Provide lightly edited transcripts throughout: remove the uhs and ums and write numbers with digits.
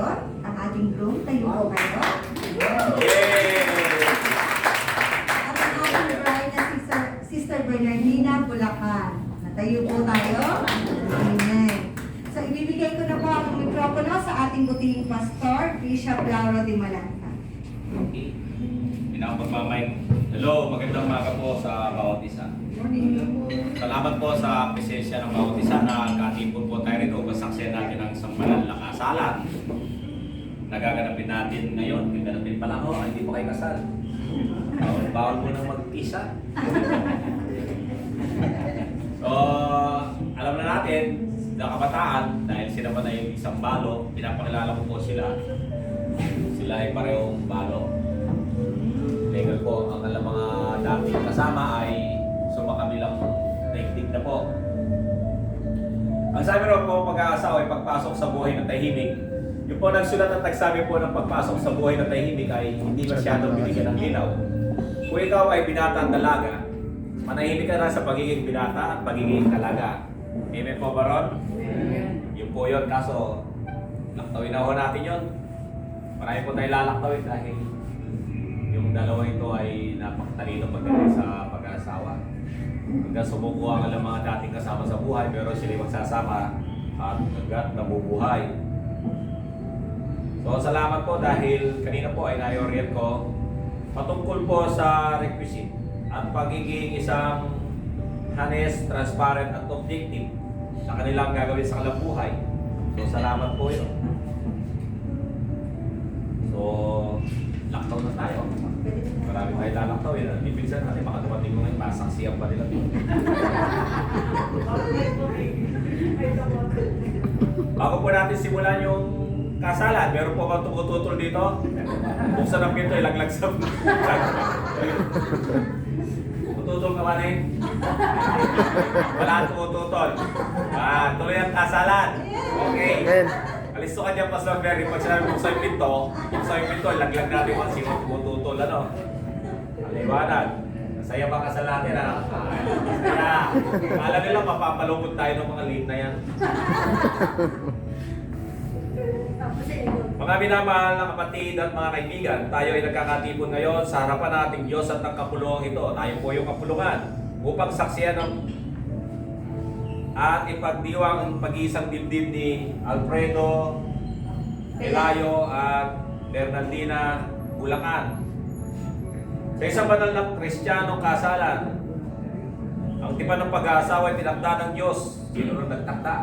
ngayon ang ating groom. Tayo po kayo. Yay! At ang ating bride na Sister Bernardina Bulacan. Natayo po tayo. Amen. So, ibibigay ko na po ang mikropono sa ating butihing pastor, Bishop Lauro de Malanta. Okay. Pinapagmamay. Hello, magandang umaga po sa bawat isa. Morning. Salamat po sa presensya ng bawat isa na katipon po tayo rito upang saksiyan natin ang isang banal na kasalan. Nagaganapin natin ngayon. Gaganapin pa lang hindi pa kayo kasal. Bawal mo nang mag-isa. So, alam na natin, na kabataan, dahil sila pa na yung isang balo, pinapakilala ko po sila. Sila ay parehong balo. Legal po, ang alam mga dating kasama ay sumakabilang daigdig na po. Ang sabi rin po pag-aasawa ay pagpasok sa buhay ng tahimik. Yung po nagsulat at nagsabi po ng pagpasok sa buhay ng tahimik ay hindi masyadong binigyan ng linaw. Kung ikaw ay binata at dalaga, manahimik ka na sa pagiging binata at pagiging dalaga. Amen po ba ron? Amen. Yun po yun, kaso laktawin na ho natin yun. Marami po tayo lalaktawin dahil yung dalawa ito ay napakatalino pagdating sa pag-aasawa. Hanggang sumuko ang alam mga dating kasama sa buhay pero sila magsasama at hanggang nabubuhay. So salamat po dahil kanina po ay na-orient ko patungkol po sa requisite at pagiging isang honest, transparent at objective sa kanilang gagawin sa kanilang buhay. So salamat po yun. So laktaw na tayo. Marami tayo lalaktaw yun. Ibigsan natin baka dumating mo ngayon, masaksiyan pa nila. Bago po natin simulan yung kasalan, meron po bang tumututol dito? Buksan ang pinto, ilaglag sa... Tututol ka ba na Wala ang tumututol. Tuloy ang kasalan. Okay. Alisto ka dyan, Pastor Berry. Pag sinabi buksan yung pinto, ilaglag natin kung sino tumututol. Aliwanag. Masaya ba kasal natin, ha? Masaya. Kala nila mapapalungkot tayo ng mga lead na yan. Mga minamahal na kapatid at mga kaibigan, tayo ay nagkakatipon ngayon sa harapan nating Diyos at ng kapulungan ito. Tayo po yung kapulungan upang saksiyan ng at ipagdiwang ang pag-iisang dibdib ni Alfredo Elayo at Bernardina Bulacan. Sa isang banal na Kristiyanong kasalan, ang tipan ng pag-aasawa ay tinakda ng Diyos. Sino rin nagtakda?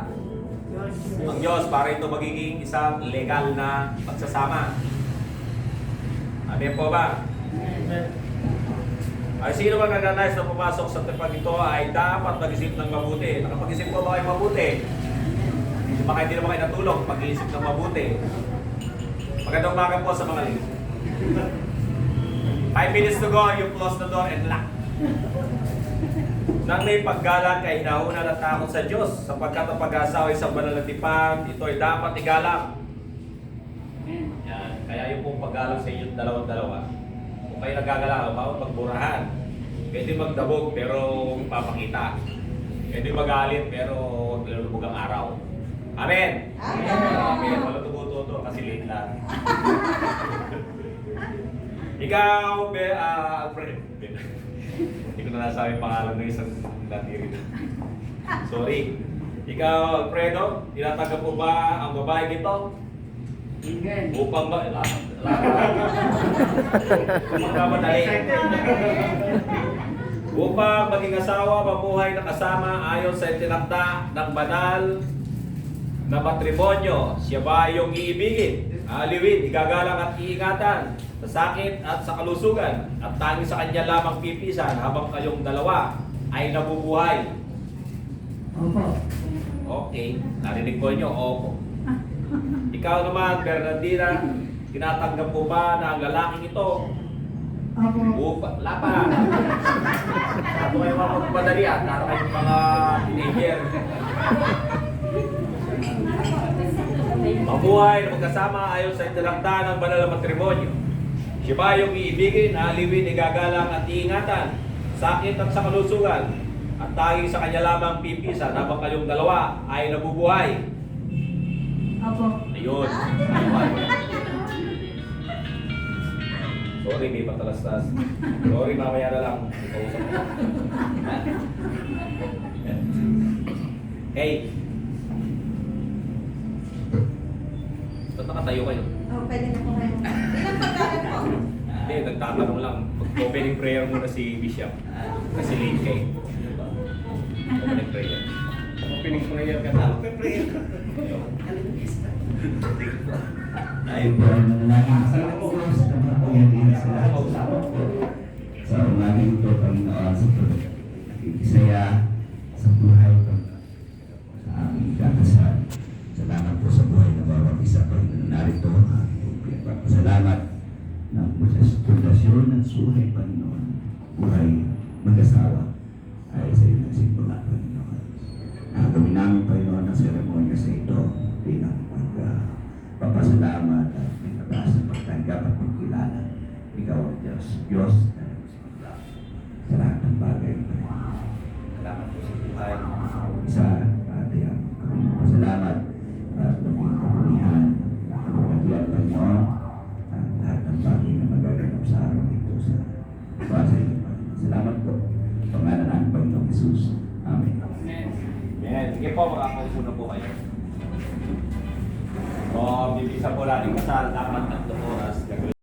Ang Diyos para ito magiging isang legal na pagsasama. Amen po ba? Ay sino ba nagnanais na pumasok sa tipag ito ay dapat mag-isip ng mabuti. Nakapag-isip po ba kayo mabuti? Baka hindi naman kayo natulog pag-iisip ng mabuti. Magandang umaga po sa mga lingkod. 5 minutes to go, you close the door and lock. Nang may paggalang kay hinahuna ng takot sa Diyos, sapagkat ang pag-aasawa ay isang banal na tipan, ito ay dapat igalang. Yan. Kaya yung pong paggalang sa inyong dalawa-dalawa, kung kayo nagagalang, bawat magburahan. Pwede magdabog pero papakita. Pwede magalit pero nilulubog ang araw. Amen! Amen! Wala tumututo kasi late lang. Ikaw, Alfred. Hindi ko na nasabi pangalan ng isang dati rin. Sorry. Ikaw, Alfredo, tinatanggap mo ba ang babae nito? Upang ba? Upang maging asawa, mabuhay na kasama ayon sa itinakda ng banal na matrimonyo. Siya ba yung iibigin, aliwin, igagalang at iingatan sa sakit at sa kalusugan at tanging sa kanya lamang pipisan habang kayong dalawa ay nabubuhay? Opo. Okay, narinig ko nyo, opo. Ikaw naman, Bernardina, tinatanggap mo ba na ang lalaking ito? Opo. Upa, lapa. Ito kayo mga magpadali at para kayong mga teenager. Mabuhay na magkasama ayon sa itinakda ng banal na matrimonyo. Siya ba yung iibigin, aliwin, igagalang at iingatan, sakit at sa kalusugan, at tanging sa kanya lamang pipisan habang kayong dalawa ay nabubuhay? Opo. Ayun. Sorry, di pa talastas. Sorry, mamaya na lang. Ikausap ko. Hey! Ba't nakatayo kayo? Oh, pwede na po kayo. Ilang pagkain po? Hindi, nagtatanong lang. Opening prayer muna si Bishop. Kasi late kayo. Opening prayer. Opening prayer ka na. Opening prayer. Tayo po ay manalangin sa Diyos na makapangyarihan sa lahat sa tao po. Sa umagang ito, Panginoon, sa pagkikisaya sa buhay ko sa aming kakasal. Salamat po sa buhay na bawat isa, Panginoon, narito ang aking pinagpapasalamat na mula sa pundasyon ng suhay, Panginoon, buhay mag-asawa ay sa iyo nagsimula, Panginoon. Gawin namin, Panginoon, ang seremonya sa ito bilang papasalamat at pagkataas ng pagtanggap at pagkilala. Ikaw ang Diyos. Diyos na nagsimula sa lahat ng bagay. Salamat po sa buhay. Isa, Ate, ang kami pasalamat at maging kapulihan. Pagkatiyan pa niyo at lahat ng bagay na magaganap sa araw ito sa basa iyo. Salamat po. Pangalan ng Panginoong Jesus. Amen. Amen. Sige po, makakauso na po kayo. O, bibisa po natin kasal, dapat 3 oras.